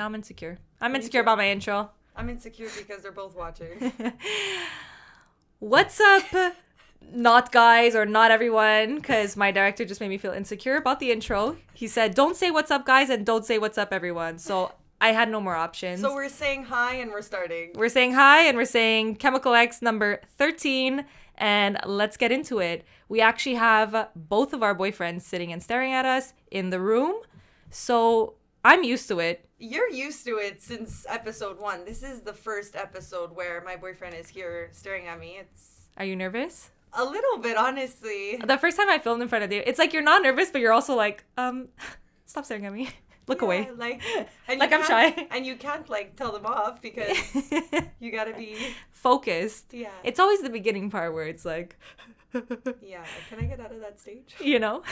Now I'm insecure. I'm insecure about my intro. I'm insecure because they're both watching. What's up, not guys or not everyone, because my director just made me feel insecure about the intro. He said, don't say what's up, guys, and don't say what's up, everyone. So I had no more options. So we're saying hi and we're starting. We're saying hi and we're saying Chemical X number 13, and let's get into it. We actually have both of our boyfriends sitting and staring at us in the room. So I'm used to it. You're used to it since episode 1. This is the first episode where my boyfriend is here staring at me. Are you nervous? A little bit, honestly. The first time I filmed in front of you, it's like you're not nervous, but you're also like, stop staring at me. Look away. Like I'm shy. And you can't, tell them off because you gotta be focused. Yeah. It's always the beginning part where it's like... Yeah. Can I get out of that stage? You know?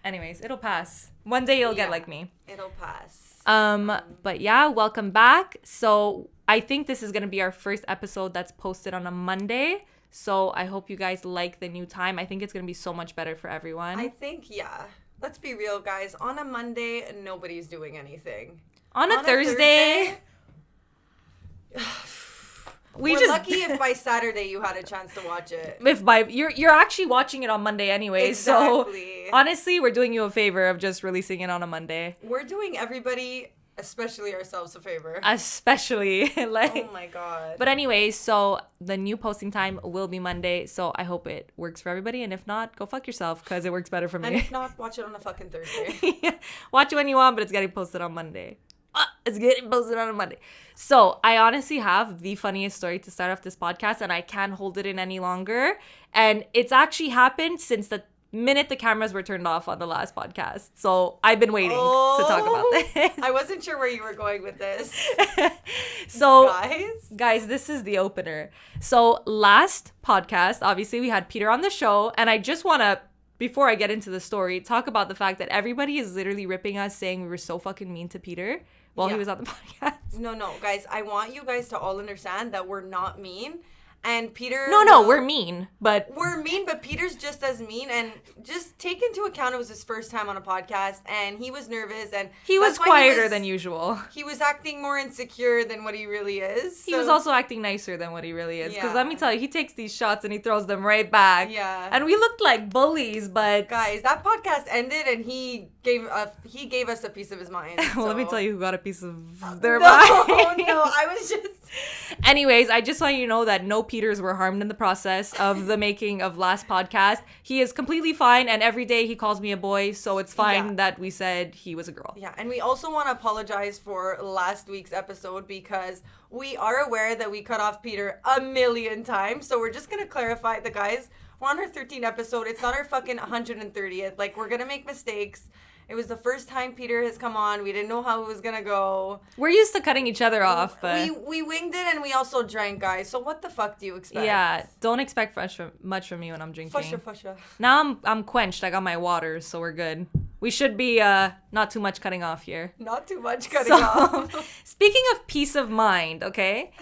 Anyways, it'll pass. One day you'll get like me. It'll pass. But yeah, welcome back. So I think this is going to be our first episode that's posted on a Monday. So I hope you guys like the new time. I think it's going to be so much better for everyone. I think, yeah. Let's be real, guys. On a Monday, nobody's doing anything. On a Thursday we're lucky if by Saturday you had a chance to watch it. You're actually watching it on Monday anyway. Exactly. So honestly, we're doing you a favor of just releasing it on a Monday. We're doing everybody, especially ourselves, a favor. Especially oh my god. But anyway, so the new posting time will be Monday. So I hope it works for everybody. And if not, go fuck yourself because it works better for me. And if not, watch it on a fucking Thursday. Watch it when you want, but it's getting posted on Monday. It's getting posted on a Monday. So I honestly have the funniest story to start off this podcast, and I can't hold it in any longer. And it's actually happened since the minute the cameras were turned off on the last podcast. So I've been waiting to talk about this. I wasn't sure where you were going with this. So guys, this is the opener. So last podcast, obviously we had Peter on the show, and I just want to, before I get into the story, talk about the fact that everybody is literally ripping us, saying we were so fucking mean to Peter while he was on the podcast. No, guys, I want you guys to all understand that we're not mean. And Peter... No, we're mean, but... We're mean, but Peter's just as mean. And just take into account it was his first time on a podcast, and he was nervous, and... He was quieter than usual. He was acting more insecure than what he really is. He was also acting nicer than what he really is. Because let me tell you, he takes these shots and he throws them right back. Yeah. And we looked like bullies, but... Guys, that podcast ended, and he gave us a piece of his mind. Well, so. let me tell you who got a piece of their mind. No, I was just... Anyways, I just want you to know that no Peters were harmed in the process of the making of last podcast. He is completely fine, and every day he calls me a boy, so it's fine that we said he was a girl. Yeah, and we also want to apologize for last week's episode because we are aware that we cut off Peter a million times, so we're just going to clarify the guys. We're on our 13th episode. It's not our fucking 130th. We're going to make mistakes. It was the first time Peter has come on. We didn't know how it was going to go. We're used to cutting each other off, but... We winged it, and we also drank, guys. So what the fuck do you expect? Yeah, don't expect much from me when I'm drinking. Fusha. Now I'm quenched. I got my water, so we're good. We should be not too much cutting off here. Not too much cutting off. Speaking of peace of mind, okay?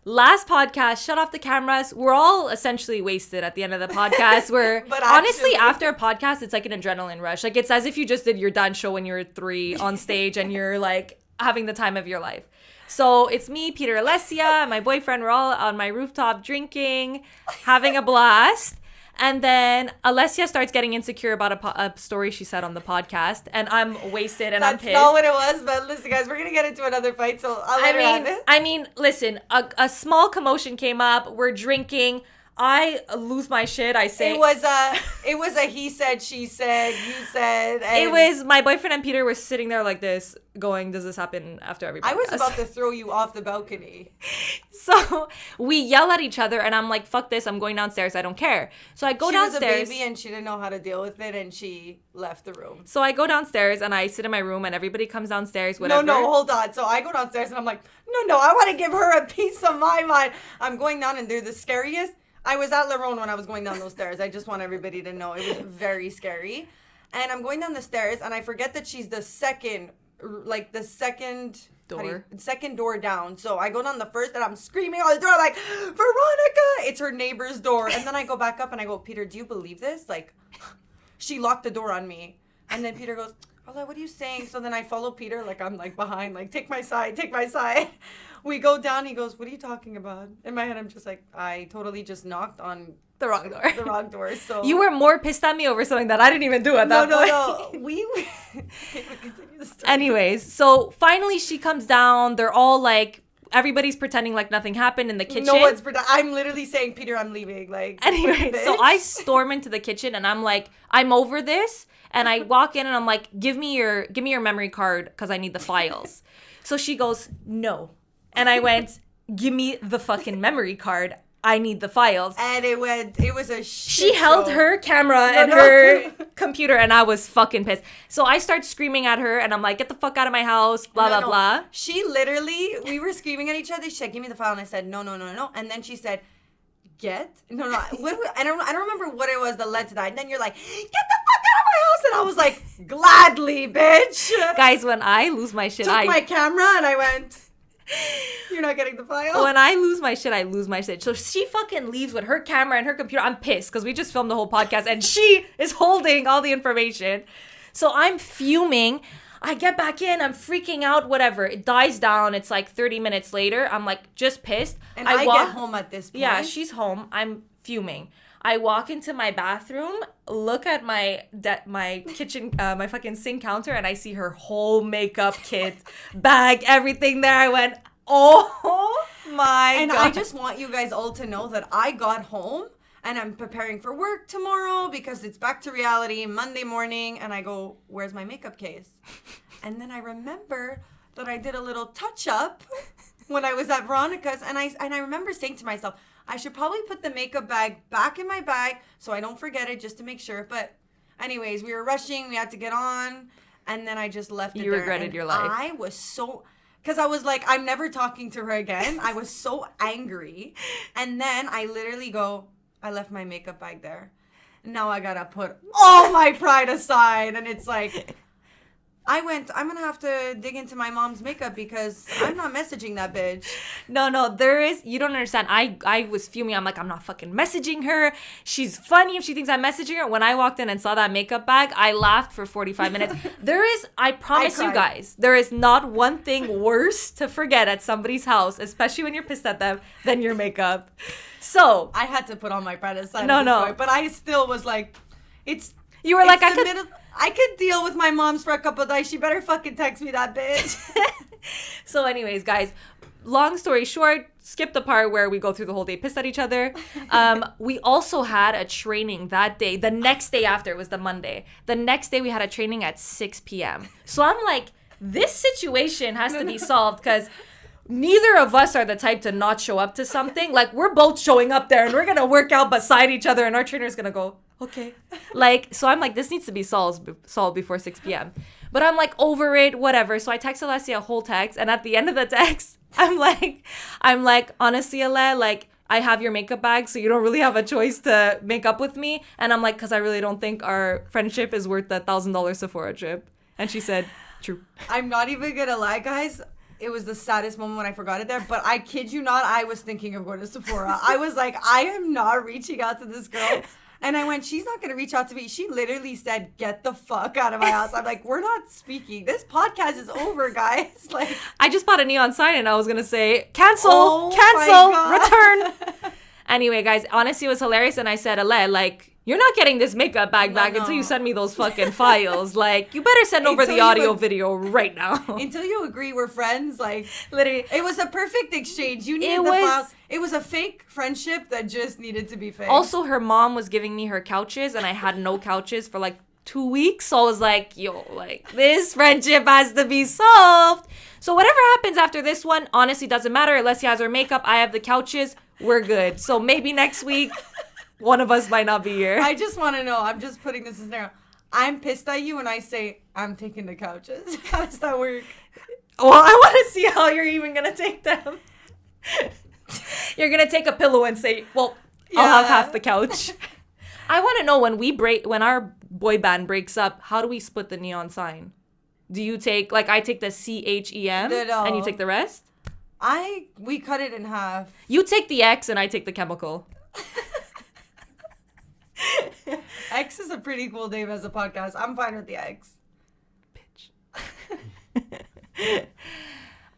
Last podcast, shut off the cameras. We're all essentially wasted at the end of the podcast. But honestly, after a podcast, it's like an adrenaline rush. It's as if you just did your dance show when you were 3 on stage and you're having the time of your life. So it's me, Peter, Alessia, and my boyfriend. We're all on my rooftop drinking, having a blast. And then Alessia starts getting insecure about a story she said on the podcast. And I'm wasted and I'm pissed. That's not what it was. But listen, guys, we're going to get into another fight. So I'll let her have it. I mean, listen, a small commotion came up. We're drinking. I lose my shit. I say it was a he said, she said, you said. And it was my boyfriend and Peter were sitting there like this, going, "Does this happen after every podcast?" I was about to throw you off the balcony. So we yell at each other, and I'm like, "Fuck this! I'm going downstairs. I don't care." So I go downstairs. She was a baby, and she didn't know how to deal with it, and she left the room. So I go downstairs, and I sit in my room, and everybody comes downstairs. Whatever. No, hold on. So I go downstairs, and I'm like, no, I want to give her a piece of my mind. I'm going down, and they're the scariest. I was at Lerone when I was going down those stairs. I just want everybody to know it was very scary. And I'm going down the stairs, and I forget that she's the second door down. So I go down the first, and I'm screaming on the door like, "Veronica!" It's her neighbor's door. And then I go back up, and I go, "Peter, do you believe this? She locked the door on me." And then Peter goes, Carla, what are you saying? So then I follow Peter, like I'm like behind, like take my side. We go down. He goes, what are you talking about? In my head, I'm just like, I totally just knocked on the wrong door. The wrong door. So you were more pissed at me over something that I didn't even do at that point. No. We continue the story. Anyways, so finally she comes down. They're all like, everybody's pretending like nothing happened in the kitchen. No one's I'm literally saying, Peter, I'm leaving. Like, anyway, so I storm into the kitchen and I'm like, I'm over this. And I walk in and I'm like, give me your memory card because I need the files. So she goes, no. And I went, give me the fucking memory card. I need the files. And it was a shit She held her camera and her computer and I was fucking pissed. So I start screaming at her and I'm like, get the fuck out of my house, blah, blah. She literally, we were screaming at each other. She said, give me the file. And I said, no. And then she said, I don't remember what it was that led to that. And then you're like, get the fuck out of my house. And I was like, gladly, bitch. Guys, when I lose my shit, took my camera and I went, you're not getting the file. When I lose my shit, I lose my shit. So she fucking leaves with her camera and her computer. I'm pissed because we just filmed the whole podcast and she is holding all the information. So I'm fuming. I get back in. I'm freaking out, whatever. It dies down. It's like 30 minutes later. I'm like just pissed. And I get home at this point. Yeah, she's home. I'm fuming. I walk into my bathroom, look at my kitchen, my fucking sink counter, and I see her whole makeup kit, bag, everything there. I went, oh my God. And I just want you guys all to know that I got home and I'm preparing for work tomorrow because it's back to reality Monday morning. And I go, where's my makeup case? And then I remember that I did a little touch up when I was at Veronica's. And I remember saying to myself, I should probably put the makeup bag back in my bag so I don't forget it just to make sure. But anyways, we were rushing. We had to get on. And then I just left it there. You regretted your life. I was so... Because I was like, I'm never talking to her again. I was so angry. And then I literally go, I left my makeup bag there. Now I got to put all my pride aside. And it's like... I'm going to have to dig into my mom's makeup because I'm not messaging that bitch. No, you don't understand. I was fuming. I'm like, I'm not fucking messaging her. She's funny if she thinks I'm messaging her. When I walked in and saw that makeup bag, I laughed for 45 minutes. I promise you guys, there is not one thing worse to forget at somebody's house, especially when you're pissed at them, than your makeup. So. I had to put on my pride aside. No. But I still was like, You were like, I could deal with my mom's for a couple of days. She better fucking text me that bitch. So anyways, guys, long story short, skip the part where we go through the whole day pissed at each other. We also had a training that day. The next day after, it was the Monday. The next day we had a training at 6 p.m. So I'm like, this situation has to be solved because neither of us are the type to not show up to something. Like, we're both showing up there and we're going to work out beside each other and our trainer's going to go, okay. Like, so I'm like, this needs to be solved before 6 p.m. But I'm like, over it, whatever. So I text Alessia a whole text. And at the end of the text, I'm like, honestly, Ale, like, I have your makeup bag, so you don't really have a choice to make up with me. And I'm like, because I really don't think our friendship is worth that $1,000 Sephora trip. And she said, true. I'm not even going to lie, guys. It was the saddest moment when I forgot it there. But I kid you not, I was thinking of going to Sephora. I was like, I am not reaching out to this girl. And I went, she's not going to reach out to me. She literally said, get the fuck out of my house. I'm like, we're not speaking. This podcast is over, guys. Like, I just bought a neon sign and I was going to say, cancel, return. Anyway, guys, honestly, it was hilarious. And I said, Ale, like, you're not getting this makeup bag back until you send me those fucking files. Like, you better send over the audio video right now. Until you agree we're friends, like, literally. It was a perfect exchange. You needed the files. It was a fake friendship that just needed to be fake. Also, her mom was giving me her couches, and I had no couches for like 2 weeks. So I was like, yo, like, this friendship has to be solved. So whatever happens after this one, honestly, doesn't matter. Alessia has her makeup. I have the couches. We're good. So maybe next week, one of us might not be here. I just want to know. I'm just putting this in there. I'm pissed at you and I say, I'm taking the couches. How does that work? Well, I want to see how you're even going to take them. You're going to take a pillow and say, well, yeah. I'll have half the couch. I want to know when our boy band breaks up, how do we split the neon sign? Do you take, like, I take the CHEM and you take the rest? We cut it in half. You take the X and I take the chemical. X is a pretty cool name as a podcast. I'm fine with the X.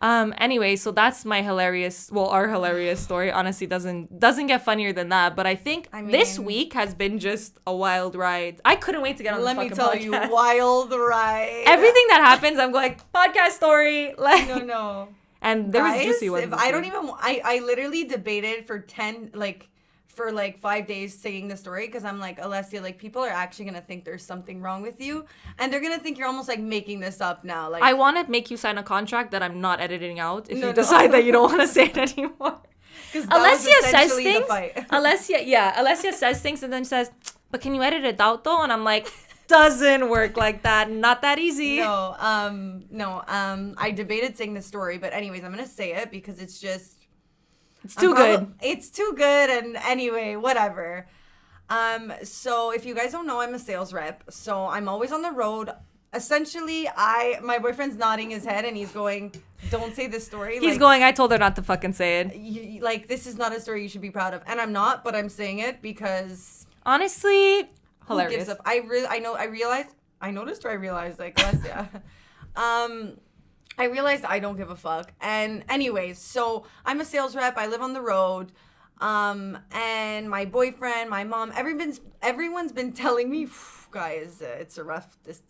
Anyway, so that's my our hilarious story. Honestly, doesn't get funnier than that. But I think this week has been just a wild ride. I couldn't wait to get on this fucking podcast. Let me tell you, wild ride. Everything that happens, I'm going, podcast story. Like, no. And there was juicy ones. I literally debated for 5 days saying the story because I'm like, Alessia, like people are actually gonna think there's something wrong with you, and they're gonna think you're almost like making this up now. Like, I want to make you sign a contract that I'm not editing out if you decide that you don't want to say it anymore. Alessia says things. Alessia says things and then says, "But can you edit it out though?" And I'm like, doesn't work like that. Not that easy. I debated saying the story, but anyways, I'm gonna say it because it's just. It's too good. It's too good, and anyway, whatever. So if you guys don't know, I'm a sales rep, so I'm always on the road. Essentially, my boyfriend's nodding his head, and he's going, "Don't say this story." He's going, "I told her not to fucking say it." This is not a story you should be proud of, and I'm not, but I'm saying it because honestly, hilarious. Who gives up? I noticed, like, Alessia. I realized I don't give a fuck. And anyways, so I'm a sales rep. I live on the road. And my boyfriend, my mom, everyone's been telling me, guys, it's a rough this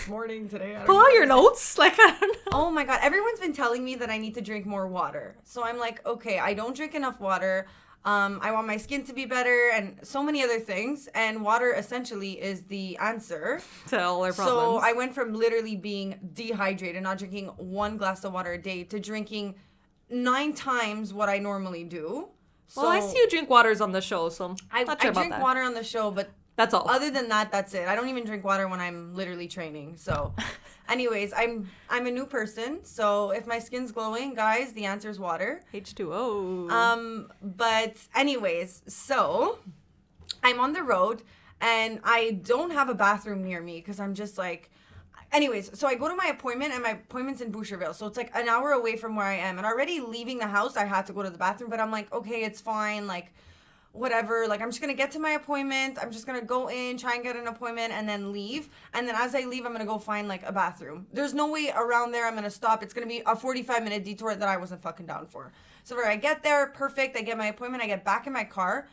morning. Pull out your notes. Like, I don't know. Oh my God. Everyone's been telling me that I need to drink more water. So I'm like, okay, I don't drink enough water. I want my skin to be better and so many other things. And water essentially is the answer to all our problems. So I went from literally being dehydrated, not drinking 1 glass of water a day, to drinking 9 times what I normally do. So well, I see you drink waters on the show, so I drink water on the show, but that's all. Other than that, that's it. I don't even drink water when I'm literally training. So anyways, I'm a new person. So if my skin's glowing, guys, the answer is water. H2O. But anyways, so I'm on the road and I don't have a bathroom near me because I'm just like, anyways, so I go to my appointment and my appointment's in Boucherville. So it's like an hour away from where I am. And already leaving the house, I had to go to the bathroom, but I'm like, okay, it's fine. Like, whatever, like I'm just gonna get to my appointment, I'm just gonna go in, try and get an appointment, and then leave. And then as I leave, I'm gonna go find like a bathroom. There's no way around there I'm gonna stop. It's gonna be a 45-minute detour that I wasn't fucking down for. So where I get there, perfect, I get my appointment, I get back in my car,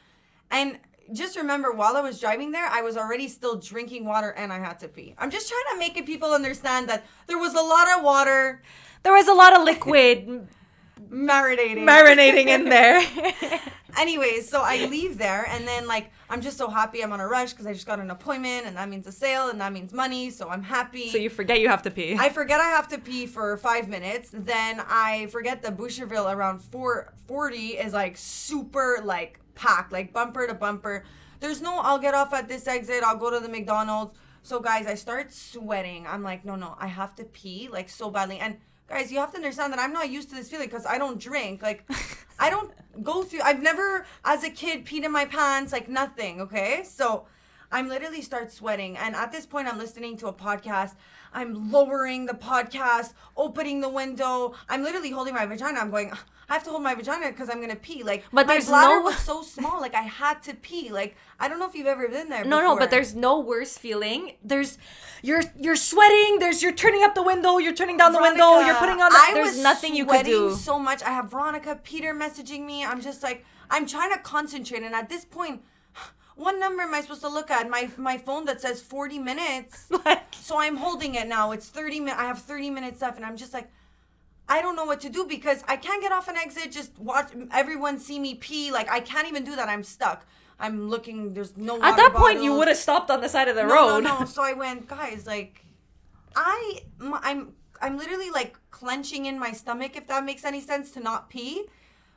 and just remember, while I was driving there, I was already still drinking water and I had to pee. I'm just trying to make people understand that there was a lot of water. There was a lot of liquid marinating in there. Anyways, so I leave there and then like I'm just so happy I'm on a rush because I just got an appointment and that means a sale and that means money, so I'm happy. So you forget you have to pee. I forget I have to pee for 5 minutes. Then I forget the Boucherville around 4:40 is like super like packed, like bumper to bumper. There's no I'll get off at this exit, I'll go to the McDonald's. So guys, I start sweating. I'm like, no, I have to pee like so badly. And guys, you have to understand that I'm not used to this feeling because I don't drink. Like, I don't go through... I've never, as a kid, peed in my pants. Like, nothing, okay? So, I'm literally start sweating. And at this point, I'm listening to a podcast. I'm lowering the podcast, opening the window. I'm literally holding my vagina. I'm going... I have to hold my vagina because I'm going to pee. Like, but my bladder was so small. Like, I had to pee. Like, I don't know if you've ever been there before. No, but there's no worse feeling. You're sweating. You're turning up the window. You're turning down the window. You're putting on there's nothing you could do. So much. I have Veronica, Peter messaging me. I'm just like, I'm trying to concentrate. And at this point, what number am I supposed to look at? My phone that says 40 minutes. So I'm holding it now. It's 30 minutes. I have 30 minutes left. And I'm just like, I don't know what to do because I can't get off an exit, just watch everyone see me pee. Like, I can't even do that. I'm stuck. I'm looking, there's no water At that point, bottles. you would have stopped on the side of the road. No. So I went, guys, like, I'm literally, like, clenching in my stomach, if that makes any sense, to not pee.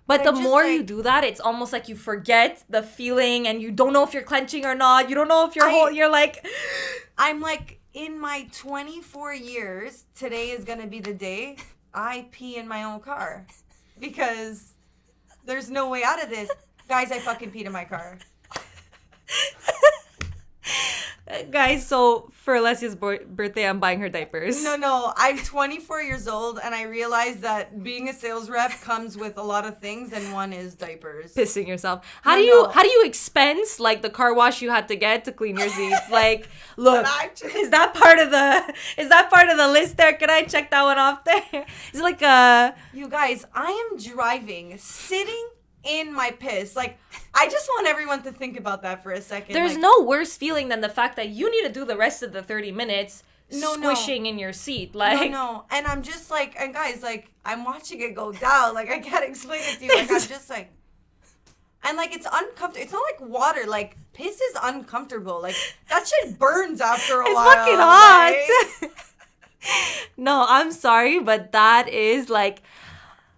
But the more you do that, it's almost like you forget the feeling and you don't know if you're clenching or not. You don't know if you're like... I'm like, in my 24 years, today is going to be the day I pee in my own car because there's no way out of this. Guys, I fucking peed in my car. Guys, so For Alessia's birthday, I'm buying her diapers. No. I'm 24 years old, and I realized that being a sales rep comes with a lot of things, and one is diapers. Pissing yourself. How do you expense like the car wash you had to get to clean your seats? Like, look, is that part of the list there? Can I check that one off there? Is it like a... You guys, I am driving, sitting in my piss. Like, I just want everyone to think about that for a second. There's no worse feeling than the fact that you need to do the rest of the 30 minutes squishing in your seat. Like, no. And I'm just like, and guys, like, I'm watching it go down. Like, I can't explain it to you. Like, I'm just like, and like, it's uncomfortable. It's not like water. Like, piss is uncomfortable. Like, that shit burns after a while. It's fucking hot. Right? No, I'm sorry, but that is like...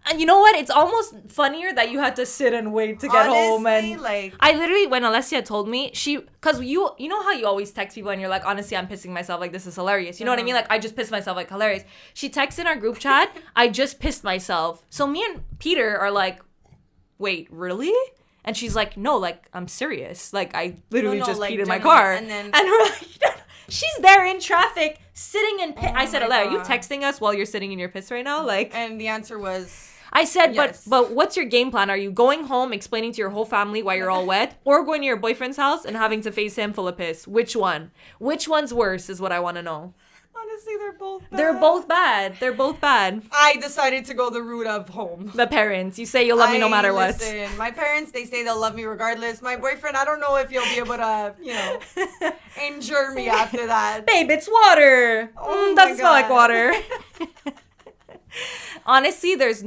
And you know what? It's almost funnier that you had to sit and wait to get home. And like, I literally, when Alessia told me, because you know how you always text people and you're like, honestly, I'm pissing myself. Like, this is hilarious. You know what I mean? Like, I just pissed myself. Like, hilarious. She texted in our group chat, I just pissed myself. So me and Peter are like, wait, really? And she's like, no, like, I'm serious. Like, I literally just peed in my car. And we're like, she's there in traffic, sitting in piss. I said, Alessia, are you texting us while you're sitting in your piss right now? Like, and the answer was... I said, yes. but what's your game plan? Are you going home, explaining to your whole family why you're all wet, or going to your boyfriend's house and having to face him full of piss? Which one? Which one's worse is what I want to know. Honestly, they're both bad. They're both bad. I decided to go the route of home. The parents. You say you'll love me no matter what. My parents, they say they'll love me regardless. My boyfriend, I don't know if he'll be able to, injure me after that. Babe, it's water. Doesn't smell like water. Honestly, there's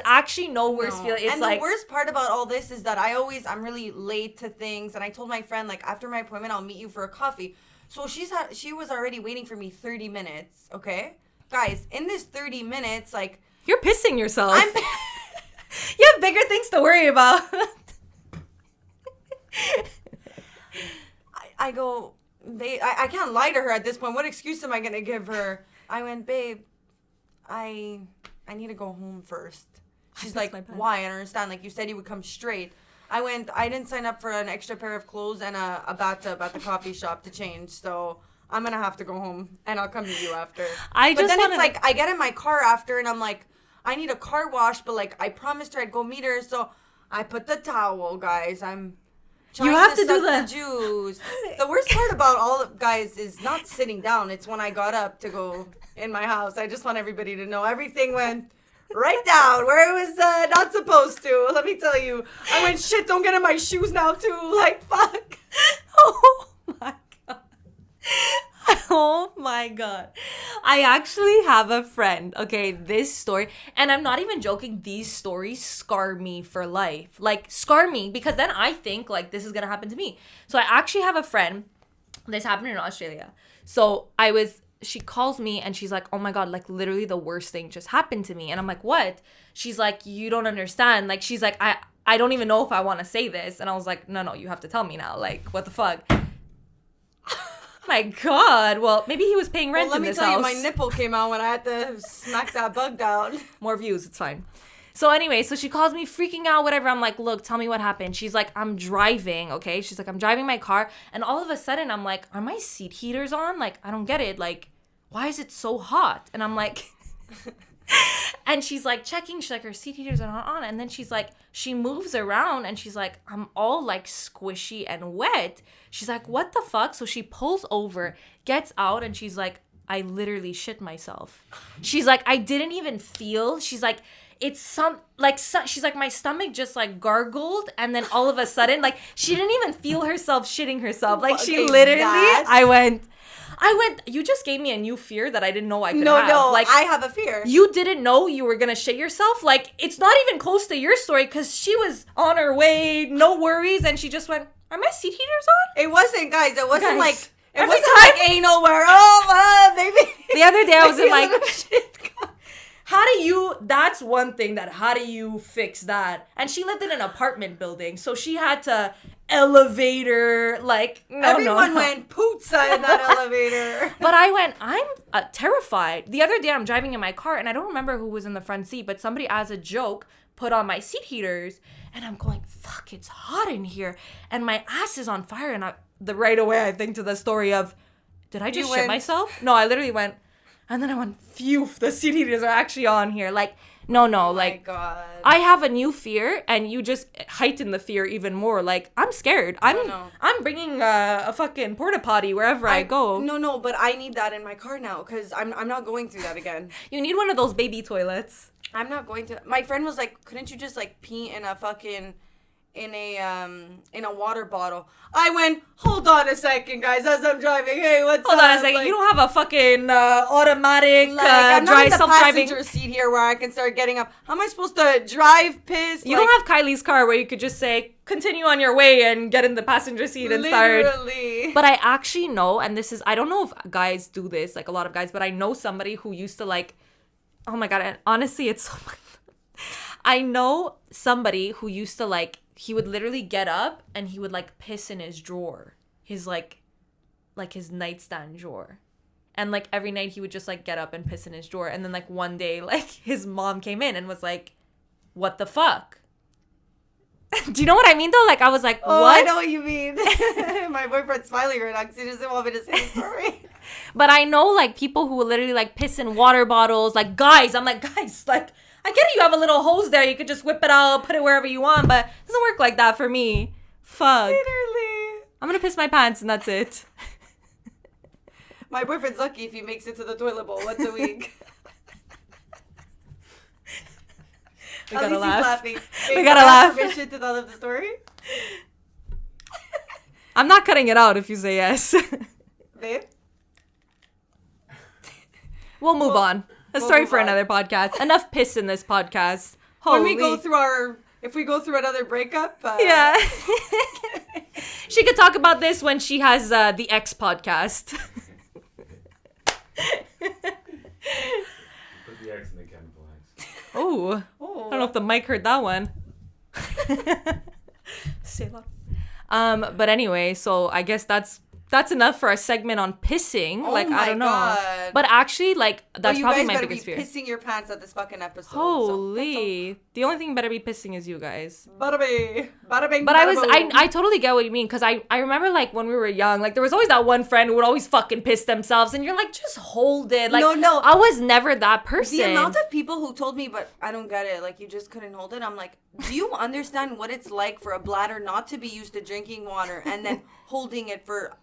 actually no worse feeling. It's and the worst part about all this is that I'm really late to things. And I told my friend, like, after my appointment, I'll meet you for a coffee. So she was already waiting for me 30 minutes, okay? Guys, in this 30 minutes, like... You're pissing yourself. You have bigger things to worry about. I go... I can't lie to her at this point. What excuse am I going to give her? I went, babe, I need to go home first. She's like, why? I don't understand. Like, you said you would come straight. I didn't sign up for an extra pair of clothes and a bathtub at the coffee shop to change. So I'm going to have to go home and I'll come to you after. I get in my car after and I'm like, I need a car wash, but like I promised her I'd go meet her. So I put the towel, guys. I'm trying to suck the juice. The worst part about all of guys is not sitting down. It's when I got up to go in my house. I just want everybody to know everything went right down where it was not supposed to. Let me tell you. I went, shit, don't get in my shoes now too. Like, fuck. Oh my God. Oh my God. I actually have a friend. Okay, this story, and I'm not even joking, these stories scar me for life. Like, scar me, because then I think, like, this is gonna happen to me. So I actually have a friend. This happened in Australia. So she calls me and she's like, oh my God, like literally the worst thing just happened to me. And I'm like, what? She's like, you don't understand. Like, she's like, I don't even know if I want to say this. And I was like, no, you have to tell me now. Like, what the fuck? My God. Well, maybe he was paying rent in this house. Let me tell you, my nipple came out when I had to smack that bug down. More views, it's fine. So anyway, so she calls me freaking out, whatever. I'm like, look, tell me what happened. She's like, I'm driving, okay? She's like, I'm driving my car. And all of a sudden, I'm like, are my seat heaters on? Like, I don't get it. Like, why is it so hot? And I'm like... And she's like checking. She's like, her seat heaters are not on. And then she's like, she moves around and she's like, I'm all like squishy and wet. She's like, what the fuck? So she pulls over, gets out, and she's like, I literally shit myself. She's like, I didn't even feel. She's like, it's she's like, my stomach just like gargled, and then all of a sudden, like, she didn't even feel herself shitting herself. Like, she literally, I went, you just gave me a new fear that I didn't know I could have. No, like, I have a fear. You didn't know you were going to shit yourself? Like, it's not even close to your story, because she was on her way, no worries, and she just went, are my seat heaters on? It wasn't, guys. It wasn't like... It wasn't like anal where, baby. The other day I was in like... That's one thing how do you fix that? And she lived in an apartment building, so she had to elevator, like, everyone went pootsa in that elevator. But I'm terrified. The other day I'm driving in my car, and I don't remember who was in the front seat, but somebody, as a joke, put on my seat heaters, and I'm going, fuck, it's hot in here, and my ass is on fire, and right away I think to the story of, did I just shit myself? No, I literally went, and then I went, phew, the seed eaters are actually on here. Like, no, Oh like, my God. I have a new fear, and you just heighten the fear even more. Like, I'm scared. I'm bringing a fucking porta potty wherever I go. No, but I need that in my car now, because I'm not going through that again. You need one of those baby toilets. I'm not going to. My friend was like, couldn't you just like pee in a fucking in a water bottle? I went, hold on a second, guys, as I'm driving. Hey, what's Hold up? on a second. Like, you don't have a fucking automatic I'm not in the self-driving passenger seat here where I can start getting up. How am I supposed to drive, piss? You don't have Kylie's car where you could just say, continue on your way and get in the passenger seat and start. Literally. But I actually know, and this is, I don't know if guys do this, like a lot of guys, but I know somebody who used to like, oh my God, and honestly, it's so much. I know somebody who used to like, he would literally get up and he would like piss in his drawer, his like his nightstand drawer. And like every night he would just like get up and piss in his drawer. And then like one day, like his mom came in and was like, what the fuck? Do you know what I mean though? Like I was like, what? Oh, I know what you mean. My boyfriend's smiling right now because he doesn't want me to say the story. But I know like people who will literally like piss in water bottles. Like guys, I'm like, guys, like I get it, you have a little hose there. You could just whip it out, put it wherever you want. But it doesn't work like that for me. Fuck. Literally. I'm going to piss my pants and that's it. My boyfriend's lucky if he makes it to the toilet bowl once a week. We gotta laugh. He's laughing. We gotta laugh. Permission to tell them the story? I'm not cutting it out if you say yes. Babe? We'll move on. A story for another podcast. Enough piss in this podcast. Holy. When we go through if we go through another breakup. Yeah. She could talk about this when she has the X podcast. Put the X in the chemical X. Oh. I don't know if the mic heard that one. Say a lot. But anyway, so I guess that's enough for our segment on pissing. Oh like my I don't know. God. But actually, like that's probably my biggest fear. You guys better be pissing your pants at this fucking episode. Holy. The only thing better be pissing is you guys. Bada bing. Bada bing. But I totally get what you mean, because I remember like when we were young, like there was always that one friend who would always fucking piss themselves and you're like, just hold it. Like no. I was never that person. The amount of people who told me, but I don't get it, like you just couldn't hold it. I'm like, do you understand what it's like for a bladder not to be used to drinking water and then holding it for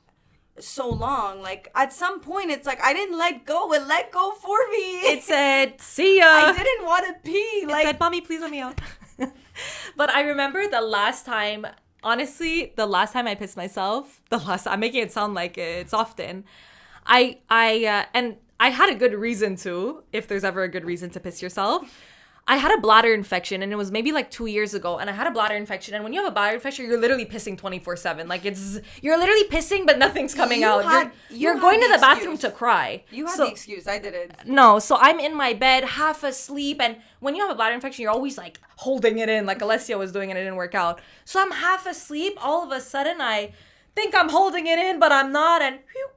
so long? Like at some point it's like I didn't let go, it let go for me. It said, see ya. I didn't want to pee. It said, mommy, please let me out. But I remember the last time I pissed myself, I'm making it sound like it's often. And I had a good reason to, if there's ever a good reason to piss yourself. I had a bladder infection, and it was maybe like 2 years ago, and I had a bladder infection, and when you have a bladder infection, you're literally pissing 24/7. Like you're literally pissing, but nothing's coming out. You're going to the bathroom to cry. You had the excuse. I didn't. No, so I'm in my bed, half asleep, and when you have a bladder infection, you're always like holding it in, like Alessia was doing, and it didn't work out. So I'm half asleep. All of a sudden, I think I'm holding it in, but I'm not, and whew,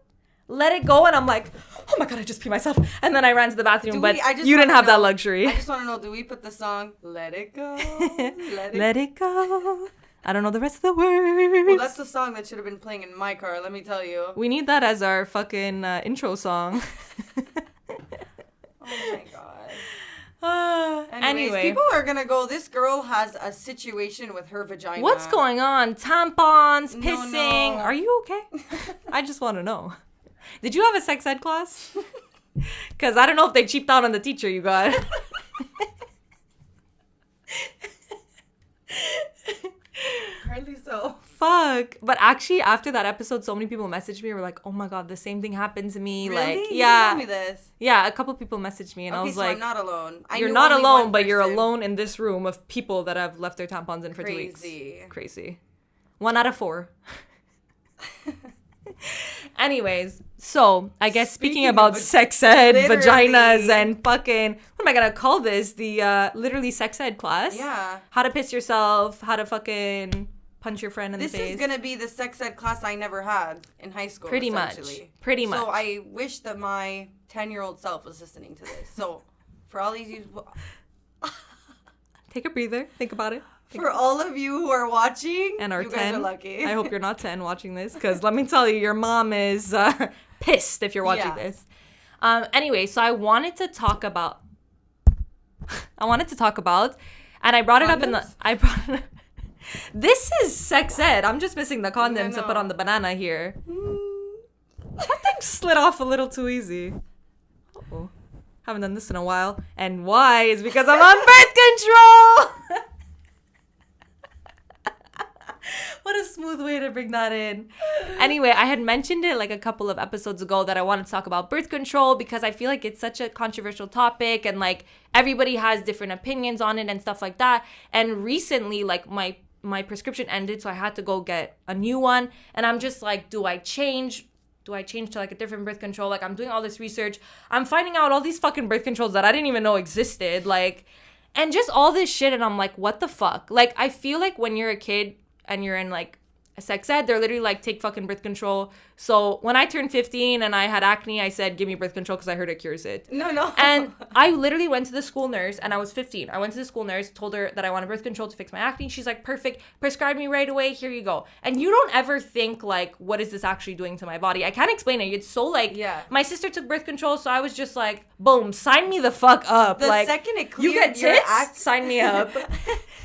let it go, and I'm like, oh my God, I just peed myself. And then I ran to the bathroom, but you didn't have that luxury. I just want to know, do we put the song, Let It Go, Let it go. I don't know the rest of the words. Well, that's the song that should have been playing in my car, let me tell you. We need that as our fucking intro song. Oh my God. Anyways, people are going to go, this girl has a situation with her vagina. What's going on? Tampons, pissing. No. Are you okay? I just want to know. Did you have a sex ed class? Because I don't know if they cheaped out on the teacher you got. Apparently so. Fuck. But actually, after that episode, so many people messaged me and were like, oh my God, the same thing happened to me. Really? Like, You yeah. didn't tell me this. Yeah, a couple people messaged me and I was so like, I'm not alone. You're not alone, but you're alone in this room of people that have left their tampons in for 2 weeks. Crazy. 1 out of 4. Anyways, so I guess speaking about sex ed, vaginas, and fucking, what am I gonna call this? The literally sex ed class. Yeah. How to piss yourself, how to fucking punch your friend in the face. This is gonna be the sex ed class I never had in high school. Pretty much. So I wish that my 10-year-old self was listening to this. So for all these take a breather, think about it. For all of you who are watching, and are you 10, guys are lucky. I hope you're not 10 watching this, because let me tell you, your mom is pissed if you're watching this. Anyway, so I wanted to talk about, and I brought it up this is sex ed. I'm just missing the condoms to put on the banana here. That thing slid off a little too easy. Uh-oh. Haven't done this in a while. And why? Is because I'm on birth control. What a smooth way to bring that in. Anyway, I had mentioned it like a couple of episodes ago that I wanted to talk about birth control because I feel like it's such a controversial topic and like everybody has different opinions on it and stuff like that. And recently, like my prescription ended, so I had to go get a new one. And I'm just like, do I change to like a different birth control? Like I'm doing all this research. I'm finding out all these fucking birth controls that I didn't even know existed. Like, and just all this shit. And I'm like, what the fuck? Like, I feel like when you're a kid and you're in like a sex ed, they're literally like, take fucking birth control. So when I turned 15 and I had acne, I said, give me birth control because I heard it cures it. No. And I literally went to the school nurse and I was 15. I went to the school nurse, told her that I wanted birth control to fix my acne. She's like, perfect. Prescribe me right away. Here you go. And you don't ever think like, what is this actually doing to my body? I can't explain it. It's so like, my sister took birth control. So I was just like, boom, sign me the fuck up. The like, second it cleared, you get tits, sign me up.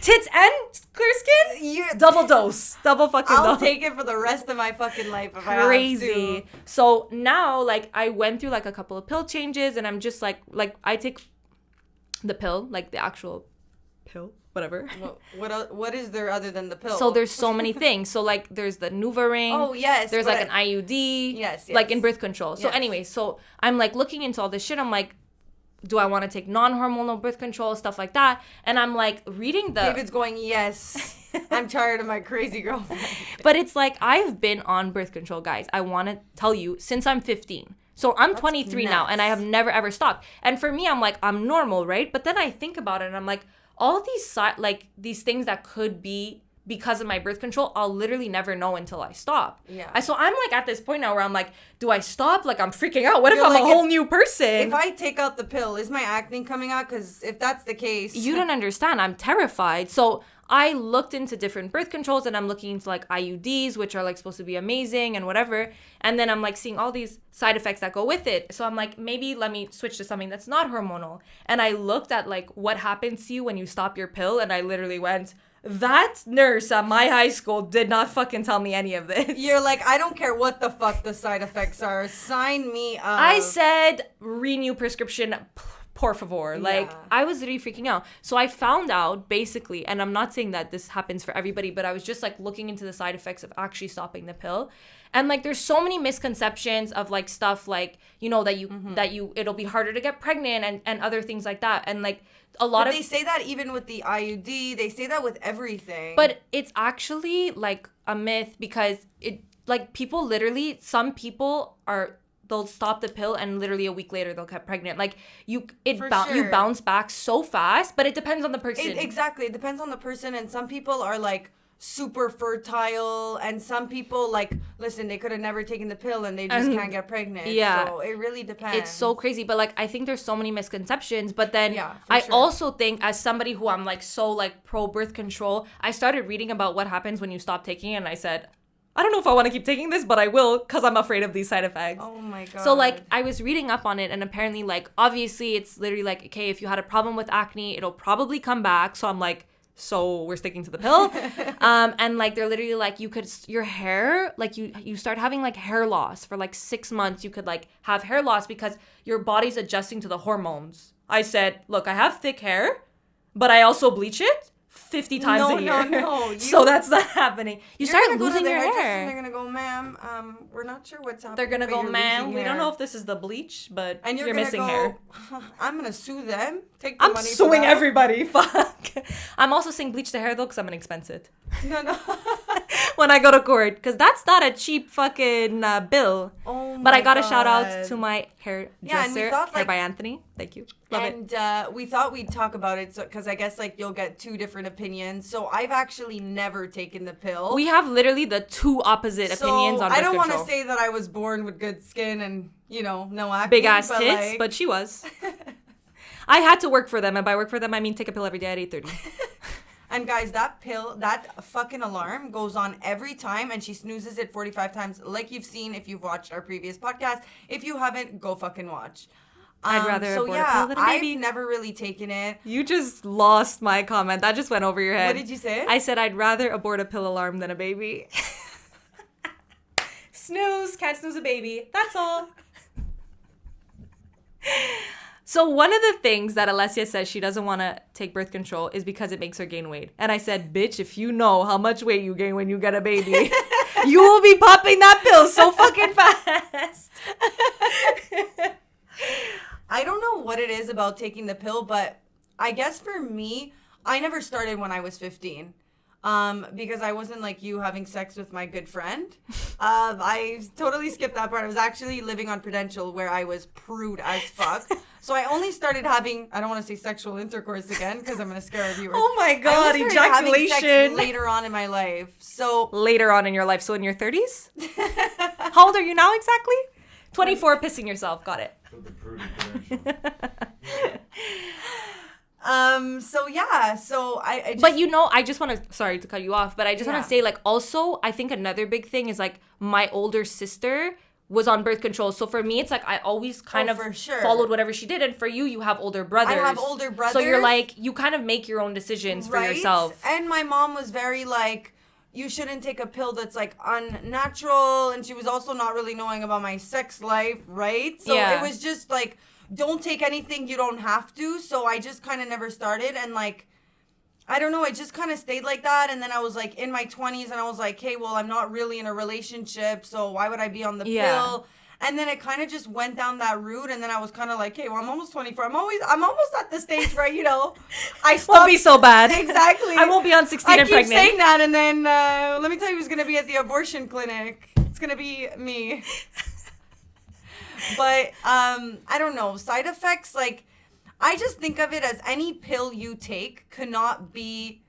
Tits and clear skin? Double dose. Double fucking dose. I'll take it for the rest of my fucking life if Crazy. I have to. So now, like, I went through, like, a couple of pill changes, and I'm just, like, I take the pill, like, the actual pill, whatever. What is there other than the pill? So there's so many things. So, like, there's the NuvaRing. Oh, yes. There's, like, an IUD. Yes. Like, in birth control. So, anyway, so I'm, like, looking into all this shit. I'm, like, do I want to take non-hormonal birth control, stuff like that? And I'm, like, reading the... David's going, yes. I'm tired of my crazy girlfriend. But it's like, I've been on birth control, guys. I want to tell you, since I'm 15. So I'm 23 now, and I have never, ever stopped. And for me, I'm like, I'm normal, right? But then I think about it, and I'm like, all these, like, these things that could be because of my birth control, I'll literally never know until I stop. Yeah. So I'm, like, at this point now where I'm like, do I stop? Like, I'm freaking out. What if I'm like, a whole new person? If I take out the pill, is my acne coming out? Because if that's the case... You don't understand. I'm terrified. So I looked into different birth controls, and I'm looking into, like, IUDs, which are, like, supposed to be amazing and whatever. And then I'm, like, seeing all these side effects that go with it. So I'm like, maybe let me switch to something that's not hormonal. And I looked at, like, what happens to you when you stop your pill, and I literally went... That nurse at my high school did not fucking tell me any of this. You're like, I don't care what the fuck the side effects are. Sign me up. I said, renew prescription, por favor. Like, I was literally freaking out. So I found out, basically, and I'm not saying that this happens for everybody, but I was just, like, looking into the side effects of actually stopping the pill. And, like, there's so many misconceptions of, like, stuff like, you know, that it'll be harder to get pregnant and other things like that. And, like, but they say that even with the IUD, they say that with everything. But it's actually, like, a myth because it, like, people literally, some people they'll stop the pill and literally a week later they'll get pregnant. Like, you bounce back so fast, but it depends on the person. Exactly. It depends on the person. And some people are, like, super fertile, and some people, like, listen, they could have never taken the pill and they just can't get pregnant. Yeah. So it really depends. It's so crazy. But, like, I think there's so many misconceptions. But then also think, as somebody who I'm, like, so, like, pro birth control, I started reading about what happens when you stop taking it, and I said, I don't know if I want to keep taking this, but I will because I'm afraid of these side effects. Oh my God. So, like, I was reading up on it, and apparently, like, obviously it's literally like, okay, if you had a problem with acne, it'll probably come back. So I'm like, so we're sticking to the pill. And, like, they're literally like, your hair, like, you start having, like, hair loss for, like, 6 months. You could, like, have hair loss because your body's adjusting to the hormones. I said, look, I have thick hair, but I also bleach it 50 times a year. No. So that's not happening. You start losing your hair. They're going to go, ma'am, we're not sure what's happening. They're going to go, ma'am, we don't know if this is the bleach, but and you're missing hair. I'm going to sue them. Take the money. I'm suing everybody. Fuck. I'm also saying bleach the hair, though, because I'm going to expense it. No. When I go to court, because that's not a cheap fucking bill. Oh my But I got God. a shout out to my hairdresser, and we thought, Hair by Anthony. Thank you. Love it. And we thought we'd talk about it because I guess, like, you'll get two different opinions. So I've actually never taken the pill. We have literally the two opposite opinions on birth I don't control. want to say that I was born with good skin and, you know, no acne. Big ass tits, but she was. I had to work for them, and by work for them, I mean take a pill every day at 8:30. And guys, that fucking alarm goes on every time, and she snoozes it 45 times, like you've seen if you've watched our previous podcast. If you haven't, go fucking watch. I'd rather abort a pill than a baby. I've never really taken it. You just lost my comment. That just went over your head. What did you say? I said I'd rather abort a pill alarm than a baby. Snooze. Can't snooze a baby. That's all. So one of the things that Alessia says she doesn't want to take birth control is because it makes her gain weight. And I said, bitch, if you know how much weight you gain when you get a baby, you will be popping that pill so fucking fast. I don't know what it is about taking the pill, but I guess for me, I never started when I was 15. Because I wasn't like you having sex with my good friend. I totally skipped that part. I was actually living on Prudential where I was prude as fuck. So I only started having, I don't want to say sexual intercourse again because I'm going to scare our viewers. Oh my God, ejaculation. Sex later on in my life. So later on in your life. So in your 30s? How old are you now exactly? 24, pissing yourself. Got it. The prudent Prudential. So I just, but you know, I just want to, sorry to cut you off, but I just want Yeah. to say, like, also, I think another big thing is, like, my older sister was on birth control. So for me, it's like, I always kind of for sure. followed whatever she did. And for you, you have older brothers. I have older brothers. So you're like, you kind of make your own decisions for yourself. And my mom was very like, you shouldn't take a pill that's like unnatural. And she was also not really knowing about my sex life, right? So Yeah. it was just like, don't take anything you don't have to. So I just kind of never started. And like, I don't know, it just kind of stayed like that. And then I was like in my 20s and I was like, hey, well, I'm not really in a relationship. So why would I be on the pill? And then it kind of just went down that route. And then I was kind of like, hey, well, I'm almost 24. I'm almost at the stage where, you know, I stopped. Won't be so bad. Exactly. I won't be on 16 I and keep pregnant. saying that. And then let me tell you who's going to be at the abortion clinic. It's going to be me. But I don't know. Side effects, like, I just think of it as any pill you take cannot be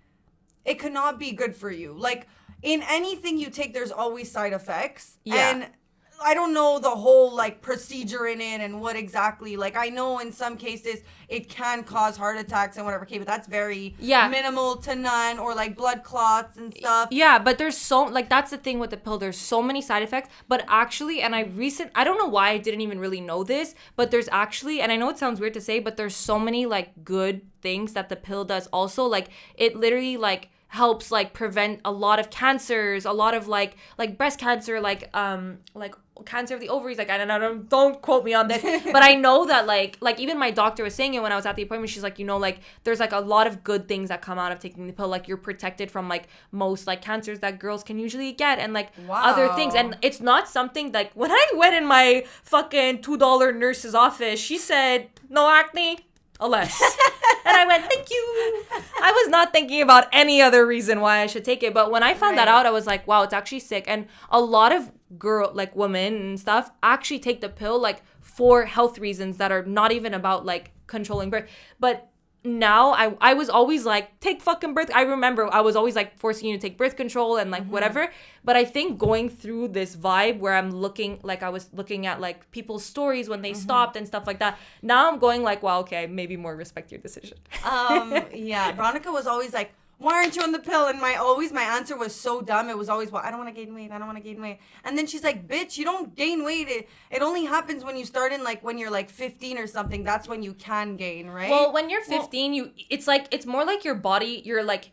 good for you. Like, in anything you take, there's always side effects. Yeah. And I don't know the whole, like, procedure in it and what exactly. Like, I know in some cases it can cause heart attacks and whatever. Okay, but that's very minimal to none, or, like, blood clots and stuff. Yeah, but there's so, like, that's the thing with the pill. There's so many side effects. But actually, and I don't know why I didn't even really know this, but there's actually, and I know it sounds weird to say, but there's so many, like, good things that the pill does also. Like, it literally, like, helps, like, prevent a lot of cancers, a lot of, like breast cancer, like cancer of the ovaries. Like, I don't quote me on this, but I know that, like even my doctor was saying it when I was at the appointment. She's like, you know, like, there's, like, a lot of good things that come out of taking the pill. Like, you're protected from, like, most, like, cancers that girls can usually get, and, like, other things. And it's not something, like, when I went in my fucking $2 nurse's office, she said, no acne, Aless. And I went, thank you. I was not thinking about any other reason why I should take it. But when I found that out, I was like, wow, it's actually sick. And a lot of women and stuff actually take the pill, like, for health reasons that are not even about, like, controlling birth. But now I was always like, take fucking birth. I remember I was always, like, forcing you to take birth control and, like, whatever. But I think going through this vibe where I was looking at, like, people's stories when they stopped and stuff like that. Now I'm going like, wow, okay, maybe more respect your decision. Yeah. Veronica was always like, why aren't you on the pill? And my answer was so dumb. It was always, well, I don't want to gain weight. I don't want to gain weight. And then she's like, bitch, you don't gain weight. It only happens when you start in, like, when you're, like, 15 or something. That's when you can gain, right? Well, when you're 15, it's more like your body, you're, like,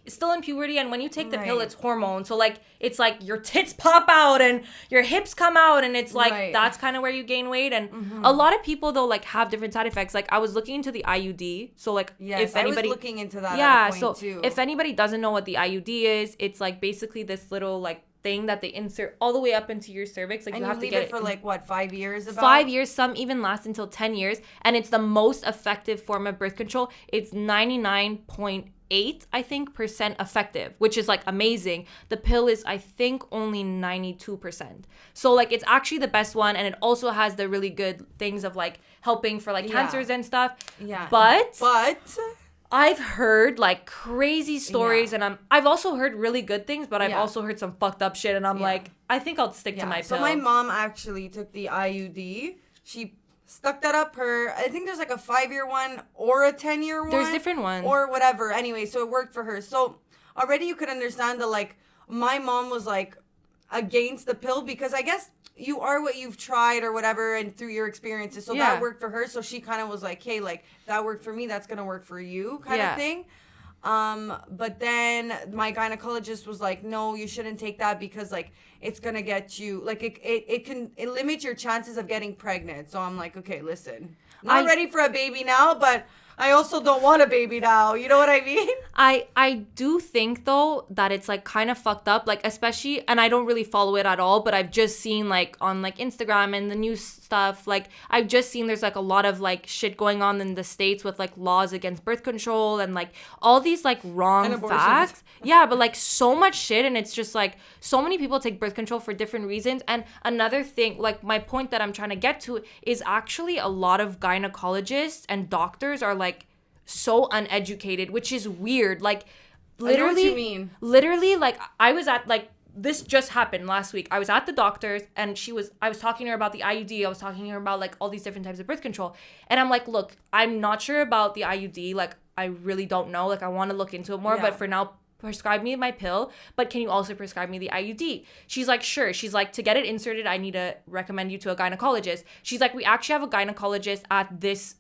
still in puberty, and when you take the pill, it's hormones. So, like, it's like your tits pop out and your hips come out, and it's like that's kind of where you gain weight. And a lot of people, though, like, have different side effects. Like, I was looking into the IUD. So, like, if anybody, I was looking into that at a point too. If anybody doesn't know what the IUD is, it's, like, basically this little, like, thing that they insert all the way up into your cervix. Like, and you have to leave get it for, like, what, 5 years? 5 years. Some even last until 10 years. And it's the most effective form of birth control. It's 99.8%, I think, effective, which is, like, amazing. The pill is, I think, only 92%. So, like, it's actually the best one, and it also has the really good things of, like, helping for, like, cancers and stuff. Yeah. But I've heard, like, crazy stories, and I've also heard really good things, but I've also heard some fucked up shit, and I'm like, I think I'll stick to my pill. So my mom actually took the IUD. She stuck that up her. I think there's like a 5-year one or a 10-year one. There's different ones. Or whatever. Anyway, so it worked for her. So already you could understand that, like, my mom was, like, against the pill because I guess you are what you've tried or whatever and through your experiences. So that worked for her. So she kind of was like, hey, like, that worked for me. That's going to work for you kind of thing. But then my gynecologist was like, no, you shouldn't take that because, like, it's gonna get you, like, it limits your chances of getting pregnant. So I'm like, okay, listen, I'm ready for a baby now, but I also don't want a baby now. You know what I mean? I do think, though, that it's, like, kind of fucked up. Like, especially, and I don't really follow it at all, but I've just seen, like, on, like, Instagram and the news stuff, like, I've just seen there's, like, a lot of, like, shit going on in the States with, like, laws against birth control and, like, all these, like, wrong facts. Yeah, but, like, so much shit, and it's just, like, so many people take birth control for different reasons. And another thing, like, my point that I'm trying to get to is actually a lot of gynecologists and doctors are, like, so uneducated, which is weird. Like, literally, I know what you mean. Literally, like, I was at, like, this just happened last week. I was at the doctor's and I was talking to her about the IUD. I was talking to her about, like, all these different types of birth control. And I'm like, look, I'm not sure about the IUD. Like, I really don't know. Like, I want to look into it more. But for now, prescribe me my pill. But can you also prescribe me the IUD? She's like, sure. She's like, to get it inserted, I need to recommend you to a gynecologist. She's like, we actually have a gynecologist at this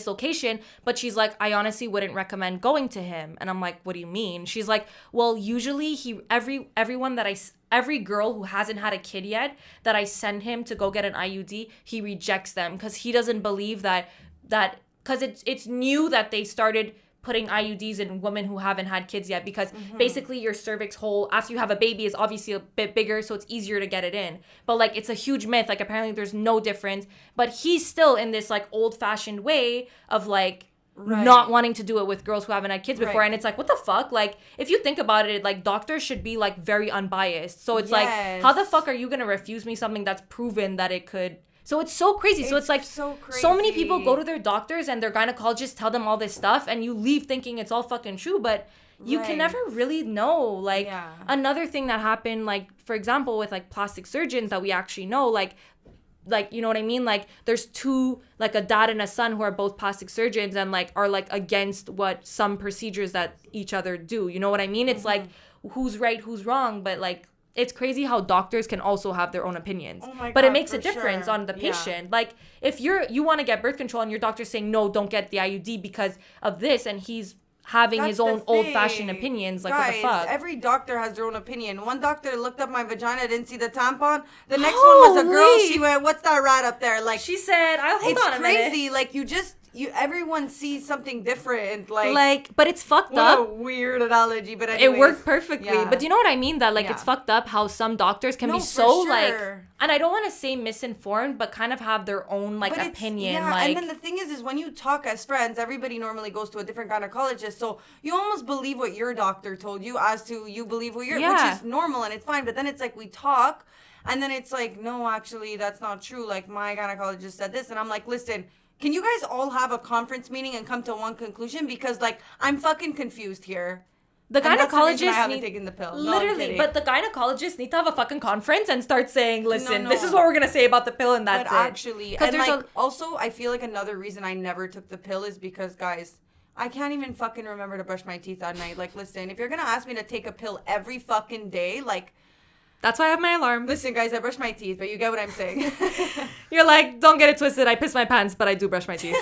location, but she's like, I honestly wouldn't recommend going to him. And I'm like, what do you mean? She's like, well, usually every girl who hasn't had a kid yet that I send him to go get an IUD, he rejects them because he doesn't believe that because it's new that they started putting IUDs in women who haven't had kids yet because basically your cervix hole after you have a baby is obviously a bit bigger, so it's easier to get it in. But, like, it's a huge myth. Like, apparently there's no difference. But he's still in this, like, old-fashioned way of, like, not wanting to do it with girls who haven't had kids before. And it's like, what the fuck? Like, if you think about it, like, doctors should be, like, very unbiased. So it's like, how the fuck are you going to refuse me something that's proven that it could... So it's so crazy. So it's like so many people go to their doctors and their gynecologists tell them all this stuff and you leave thinking it's all fucking true, but you can never really know. Like, another thing that happened, like, for example, with, like, plastic surgeons that we actually know, like, you know what I mean? Like, there's two, like, a dad and a son who are both plastic surgeons and, like, are, like, against what some procedures that each other do. You know what I mean? It's like, who's right, who's wrong, but, like, it's crazy how doctors can also have their own opinions. Oh my God, but it makes a difference on the patient. Yeah. Like, if you want to get birth control and your doctor's saying, no, don't get the IUD because of this, and he's having his own old-fashioned opinions, like, guys, what the fuck? Every doctor has their own opinion. One doctor looked up my vagina, didn't see the tampon. The next one was a girl. She went, what's that rat up there? Like, she said, hold on a minute. It's crazy. Like, everyone sees something different. Like, but it's fucked up. What a weird analogy, but anyways, it worked perfectly. Yeah. But do you know what I mean? That, like, it's fucked up how some doctors can be so, like, and I don't want to say misinformed, but kind of have their own, like, opinion. Yeah, like, and then the thing is when you talk as friends, everybody normally goes to a different gynecologist, so you almost believe what your doctor told you as to you believe what your, which is normal and it's fine. But then it's like we talk, and then it's like, no, actually, that's not true. Like, my gynecologist said this, and I'm like, listen. Can you guys all have a conference meeting and come to one conclusion? Because, like, I'm fucking confused here. The gynecologist I haven't taken the pill. Literally, but the gynecologists need to have a fucking conference and start saying, listen, this is what we're going to say about the pill and that's it. But actually, and, like, also, I feel like another reason I never took the pill is because, guys, I can't even fucking remember to brush my teeth at night. Like, listen, if you're going to ask me to take a pill every fucking day, like... That's why I have my alarm. Listen, guys, I brush my teeth, but you get what I'm saying. You're like, don't get it twisted. I piss my pants, but I do brush my teeth.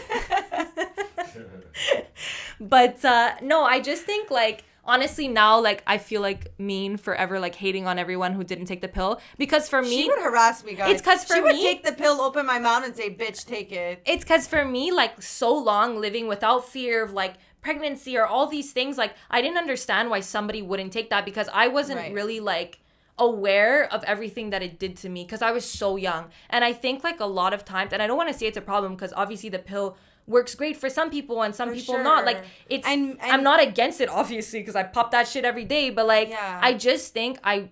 But, no, I just think, like, honestly now, like, I feel, like, mean forever, like, hating on everyone who didn't take the pill. Because for me... She would harass me, guys. It's because for me... She would take the pill, open my mouth, and say, bitch, take it. It's because for me, like, so long living without fear of, like, pregnancy or all these things, like, I didn't understand why somebody wouldn't take that because I wasn't really, like... aware of everything that it did to me because I was so young. And I think, like, a lot of times, and I don't want to say it's a problem because obviously the pill works great for some people and some people not. Like, it's and I'm not against it, obviously, because I pop that shit every day. But, like, I just think I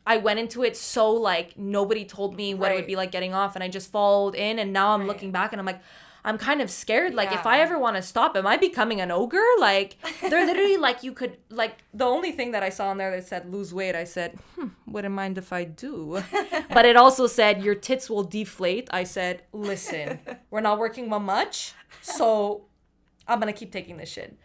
went into it so, like, nobody told me what it would be like getting off, and I just followed in. And now I'm looking back and I'm like, I'm kind of scared. Like, if I ever want to stop, am I becoming an ogre? Like, they're literally like, you could, like, the only thing that I saw on there that said lose weight, I said, wouldn't mind if I do. But it also said your tits will deflate. I said, listen, we're not working much, so I'm going to keep taking this shit.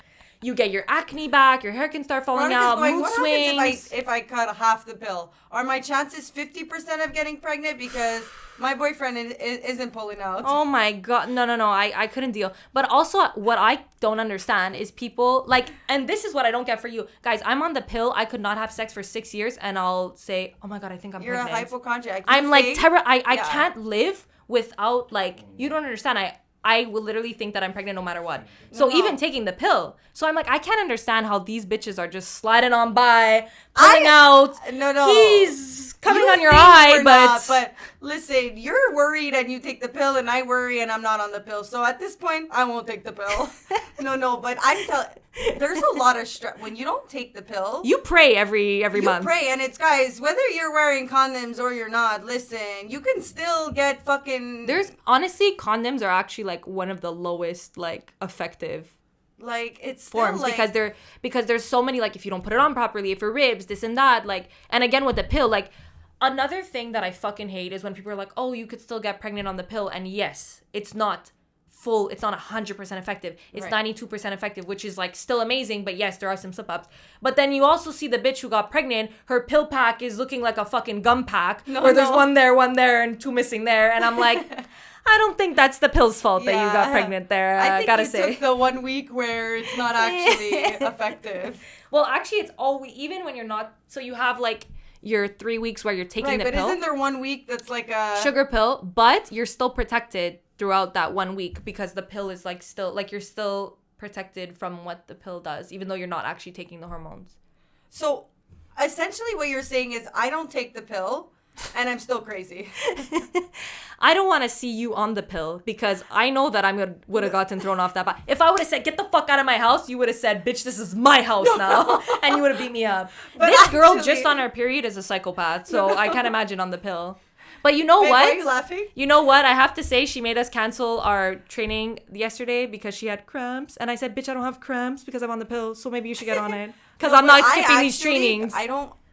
You get your acne back, your hair can start falling out, mood swings. What happens if I cut half the pill? Are my chances 50% of getting pregnant? Because my boyfriend isn't pulling out. Oh my God. No. I couldn't deal. But also what I don't understand is people like, and this is what I don't get for you. Guys, I'm on the pill. I could not have sex for 6 years and I'll say, oh my God, I think I'm pregnant. You're a hypochondriac. I'm like, I can't live without like, you don't understand. I will literally think that I'm pregnant no matter what. So even taking the pill. So I'm like, I can't understand how these bitches are just sliding on by, pulling out. No. He's coming on your eye, but listen, you're worried and you take the pill and I worry and I'm not on the pill. So at this point, I won't take the pill. No, but there's a lot of stress. When you don't take the pill. You pray every month. You pray, and it's, guys, whether you're wearing condoms or you're not, listen, you can still get fucking. There's, honestly, condoms are actually like one of the lowest, like, effective. Like, it's forms like, because there's so many, like, if you don't put it on properly, if your ribs, this and that, like, and again with the pill, like, another thing that I fucking hate is when people are like, oh, you could still get pregnant on the pill, and yes, it's not 100% effective. It's 92% effective, which is like still amazing, but yes, there are some slip-ups. But then you also see the bitch who got pregnant, her pill pack is looking like a fucking gum pack, where there's one there, and 2 missing there, and I'm like, I don't think that's the pill's fault that you got pregnant there. I think gotta you say. took the 1 week where it's not actually effective. Well, actually, it's even when you're not. So you have like your 3 weeks where you're taking the pill. But isn't there 1 week that's like a sugar pill? But you're still protected throughout that 1 week because the pill is like still like you're still protected from what the pill does, even though you're not actually taking the hormones. So essentially what you're saying is I don't take the pill and I'm still crazy. I don't want to see you on the pill because I know that I would have gotten thrown off that bike. If I would have said, get the fuck out of my house, you would have said, bitch, this is my house now. And you would have beat me up. But this girl just on her period is a psychopath. So I can't imagine on the pill. But you know what? Why are you laughing? You know what? I have to say she made us cancel our training yesterday because she had cramps. And I said, bitch, I don't have cramps because I'm on the pill. So maybe you should get on it. Because I'm not skipping these trainings.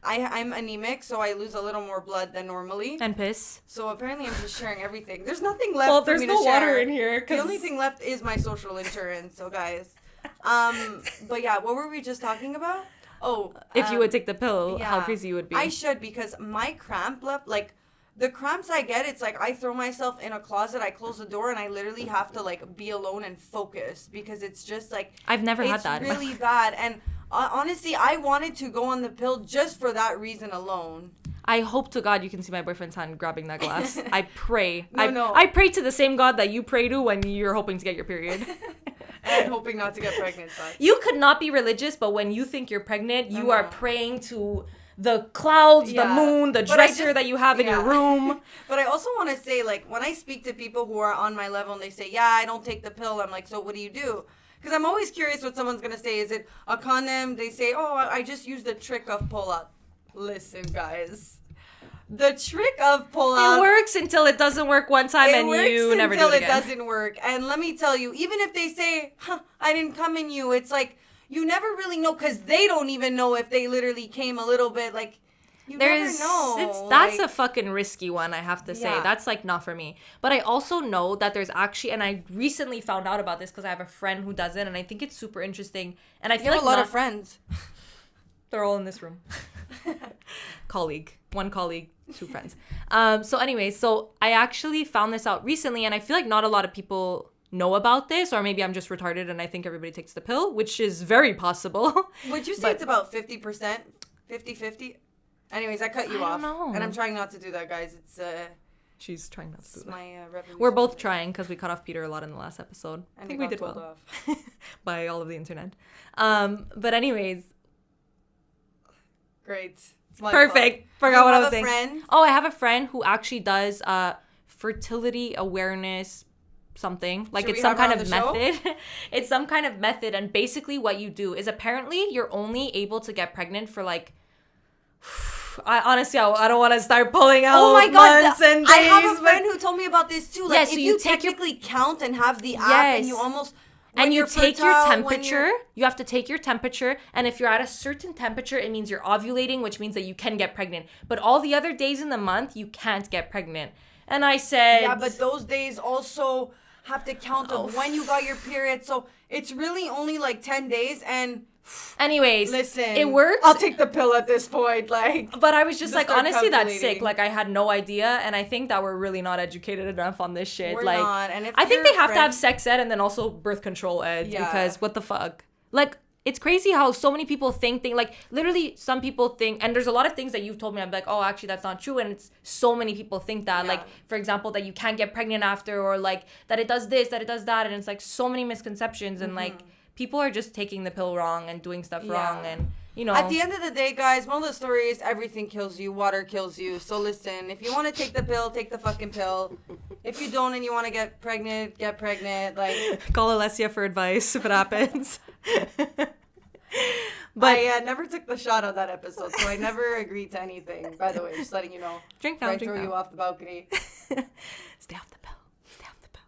I'm anemic, so I lose a little more blood than normally. And piss. So apparently I'm just sharing everything. There's nothing left for me to share. Well, there's no water in here. The only thing left is my social insurance, so guys. But yeah, what were we just talking about? Oh. If you would take the pill, how crazy you would be. I should, because my cramp like, the cramps I get, it's like I throw myself in a closet, I close the door, and I literally have to, like, be alone and focus because it's just, like... I've never had that. It's really bad. And honestly, I wanted to go on the pill just for that reason alone. I hope to God you can see my boyfriend's hand grabbing that glass. I pray. I pray to the same God that you pray to when you're hoping to get your period. And hoping not to get pregnant. But. You could not be religious, but when you think you're pregnant, you are praying to... the clouds, the moon, the dresser that you have in your room. But I also want to say, like, when I speak to people who are on my level and they say, yeah, I don't take the pill, I'm like, so what do you do? Because I'm always curious what someone's going to say. Is it a condom? They say, oh, I just use the trick of pull-out. Listen, guys. The trick of pull-out. It works until it doesn't work one time and you never do it again. Until it doesn't work. And let me tell you, even if they say, I didn't come in you, it's like, you never really know because they don't even know if they literally came a little bit. Like, you never know. That's a fucking risky one, I have to say. Yeah. That's, like, not for me. But I also know that there's actually, and I recently found out about this because I have a friend who does it, and I think it's super interesting. And I feel like a lot of friends. They're all in this room. One colleague, 2 friends. So anyway, so I actually found this out recently, and I feel like not a lot of people... know about this, or maybe I'm just retarded and I think everybody takes the pill, which is very possible. Would you say it's about 50%? 50-50? Anyways, I cut you off. Know. And I'm trying not to do that, guys. It's she's trying not to do that. My We're both trying because we cut off Peter a lot in the last episode. I think we did well. By all of the internet. But anyways. Great. Perfect. Forgot what I was saying. Friend? Oh, I have a friend who actually does fertility awareness something like it's some kind of method. It's some kind of method, and basically what you do is apparently you're only able to get pregnant for like I don't want to start pulling out Oh my God. months and days. I have a friend who told me about this too. Like, Yeah, if so you you take technically count and have the app and you almost... And you take your temperature. You have to take your temperature. And if you're at a certain temperature, it means you're ovulating, which means that you can get pregnant. But all the other days in the month, you can't get pregnant. And I said... Yeah, but those days also have to count of when you got your period. So it's really only like 10 days. And... Anyways, listen, it works. I'll take the pill at this point. Like, but I was just like, honestly, that's sick. Like, I had no idea, and I think that we're really not educated enough on this shit. We're like, not. And if I think they have to have sex ed and then also birth control ed because what the fuck? Like, it's crazy how so many people think like literally some people think, and there's a lot of things that you've told me. I'm like, oh, actually, that's not true, and it's so many people think that. Like, for example, that you can't get pregnant after, or like that it does this, that it does that, and it's like so many misconceptions and like. People are just taking the pill wrong and doing stuff wrong, and you know. At the end of the day, guys, one of the stories: everything kills you. Water kills you. So listen, if you want to take the pill, take the fucking pill. If you don't and you want to get pregnant, get pregnant. Like, call Alessia for advice if it happens. But I never took the shot on that episode, so I never agreed to anything. By the way, just letting you know. Drink now. I throw you off the balcony. Stay off the pill. Stay off the pill.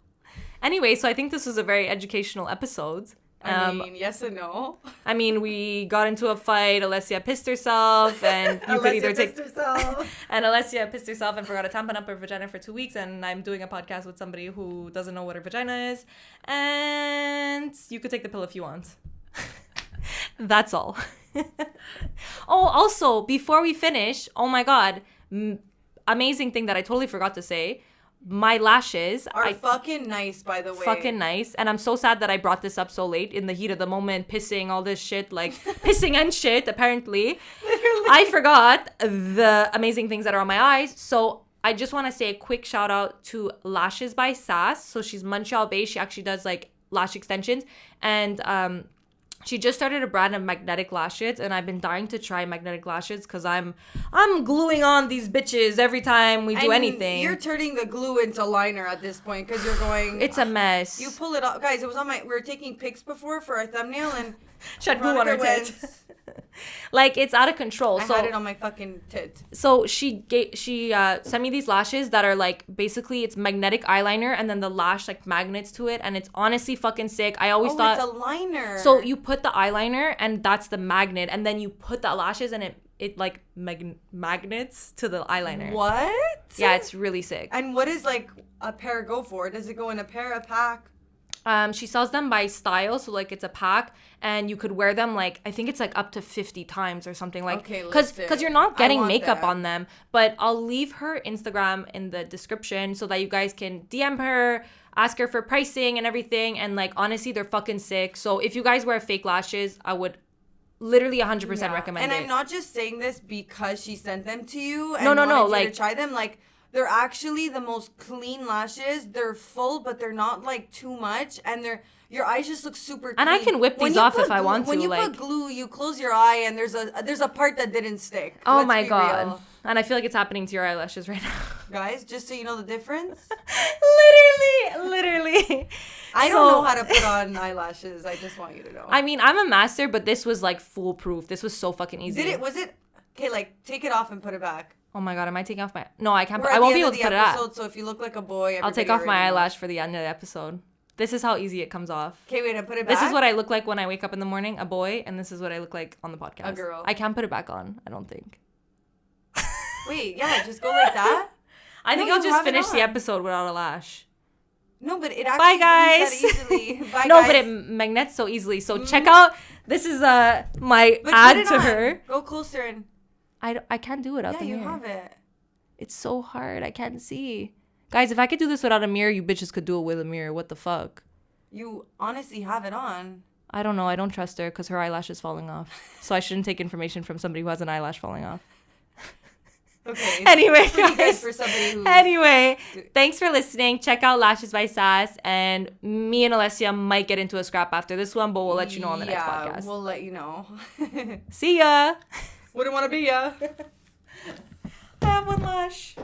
Anyway, so I think this was a very educational episode. I mean, yes and no. I mean, we got into a fight. Alessia pissed herself, and you could either take. And Alessia pissed herself and forgot to tampon up her vagina for 2 weeks. And I'm doing a podcast with somebody who doesn't know what her vagina is. And you could take the pill if you want. That's all. Oh, also, before we finish, oh my God, amazing thing that I totally forgot to say. My lashes are fucking nice, by the way. Fucking nice. And I'm so sad that I brought this up so late in the heat of the moment, pissing, all this shit, like pissing and shit, apparently. Literally. I forgot the amazing things that are on my eyes. So I just want to say a quick shout out to Lashes by Sass. So she's Montreal based. She actually does like lash extensions. And she just started a brand of magnetic lashes, and I've been dying to try magnetic lashes because I'm gluing on these bitches every time we do anything. You're turning the glue into liner at this point because you're going. It's a mess. You pull it off, guys. It was on my. We were taking pics before for our thumbnail, and she had glue on her tit. Like, it's out of control. I had it on my fucking tit. So she sent me these lashes that are like, basically it's magnetic eyeliner and then the lash like magnets to it, and it's honestly fucking sick. I always thought it's a liner. So you put the eyeliner and that's the magnet, and then you put the lashes and it like magnets to the eyeliner. What? Yeah, it's really sick. And what is like a pair go for? Does it go in a pair, a pack? She sells them by style, so like it's a pack, and you could wear them like, I think it's like up to 50 times or something, like, because you're not getting makeup on them. But I'll leave her Instagram in the description so that you guys can DM her, ask her for pricing and everything, and like honestly they're fucking sick. So if you guys wear fake lashes, I would literally 100% recommend it. And I'm not just saying this because she sent them to you and no, you like to try them. Like, they're actually the most clean lashes. They're full, but they're not like too much, and your eyes just look super clean. And I can whip these off if I want to. When you put glue, you close your eye, and there's a part that didn't stick. Oh my God. Real. And I feel like it's happening to your eyelashes right now. Guys, just so you know the difference. Literally. I don't know how to put on eyelashes. I just want you to know. I mean, I'm a master, but this was like foolproof. This was so fucking easy. Was it? Okay, like, take it off and put it back. Oh my God, am I taking off my... No, I can't. I won't be able to put it up. So if you look like a boy, I'll take off my eyelash for the end of the episode. This is how easy it comes off. Okay, wait, I put it back. This is what I look like when I wake up in the morning, a boy, and this is what I look like on the podcast. A girl. I can't put it back on, I don't think. Wait, yeah, just go like that? I think I'll just finish the episode without a lash. No, but it actually Bye, guys. that easily. Bye, no, guys. but it magnets so easily. So check out... This is my ad to her. Go closer and... I can't do it out the mirror. Yeah, you have it. It's so hard. I can't see. Guys, if I could do this without a mirror, you bitches could do it with a mirror. What the fuck? You honestly have it on. I don't know. I don't trust her because her eyelash is falling off. So I shouldn't take information from somebody who has an eyelash falling off. Okay. Anyway, guys. For somebody who... Anyway, thanks for listening. Check out Lashes by Sass. And me and Alessia might get into a scrap after this one, but we'll let you know on the next podcast. Yeah, we'll let you know. See ya. Wouldn't want to be ya. I have one lash.